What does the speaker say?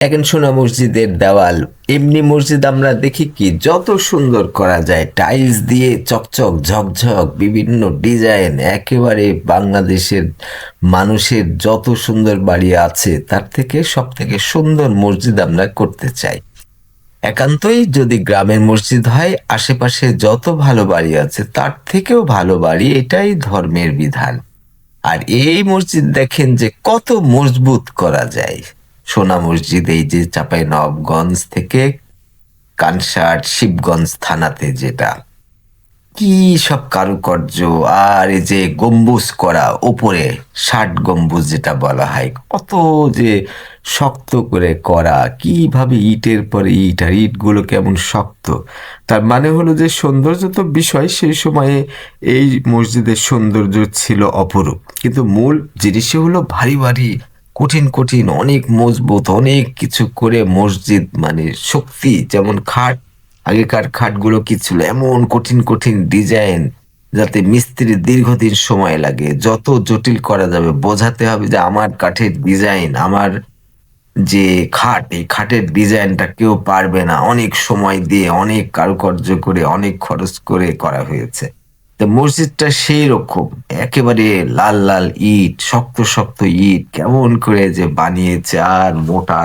এখন সোনা মসজিদের দেওয়াল, এমনি মসজিদ আমরা দেখি কি যত সুন্দর করা যায় টাইলস দিয়ে চকচক ঝকঝক বিভিন্ন ডিজাইন, একেবারে বাংলাদেশের মানুষের যত সুন্দর বাড়ি আছে তার থেকে সব থেকে সুন্দর মসজিদ আমরা করতে চাই। একান্তই যদি গ্রামের মসজিদ হয়, আশেপাশে যত ভালো বাড়ি আছে তার থেকেও ভালো বাড়ি, এটাই ধর্মের বিধান। আর এই মসজিদ দেখেন যে কত মজবুত করা যায়। সোনা মসজিদ এই যে চাঁপাই নবাবগঞ্জ থেকে কানসাট শিবগঞ্জ থানাতে, যেটা কি সব কারুকার্য। আর এই যে গম্বুজ করা ওপরে, 60 গম্বুজ যেটা বলা হয়, কত যে শক্ত করে করা, কিভাবে ইটের পরে ইট, আর ইটগুলো কেমন শক্ত। তার মানে হলো যে সৌন্দর্য তো বিষয়, সেই সময়ে এই মসজিদের সৌন্দর্য ছিল অপরূপ, কিন্তু মূল জিনিসই হলো ভারী ভারী, কঠিন কঠিন, অনেক মজবুত, অনেক কিছু করে মসজিদ, মানে শক্তি। যেমন খাট, আগেকার খাটগুলো কি ছিল, এমন কঠিন কঠিন ডিজাইন, যাতে মিস্ত্রির দীর্ঘদিন সময় লাগে। যত জটিল করা যাবে, বোঝাতে হবে যে আমার কাঠের ডিজাইন, আমার যে খাট, এই খাটের ডিজাইনটা কেউ পারবে না, অনেক সময় দিয়ে অনেক কারুকার্য করে অনেক খরচ করে করা হয়েছে। তো মসজিদটা সেই রকম, একেবারে লাল লাল ইট, শক্ত শক্ত ইট, কেমন করে যে বানিয়েছে, আর মোটা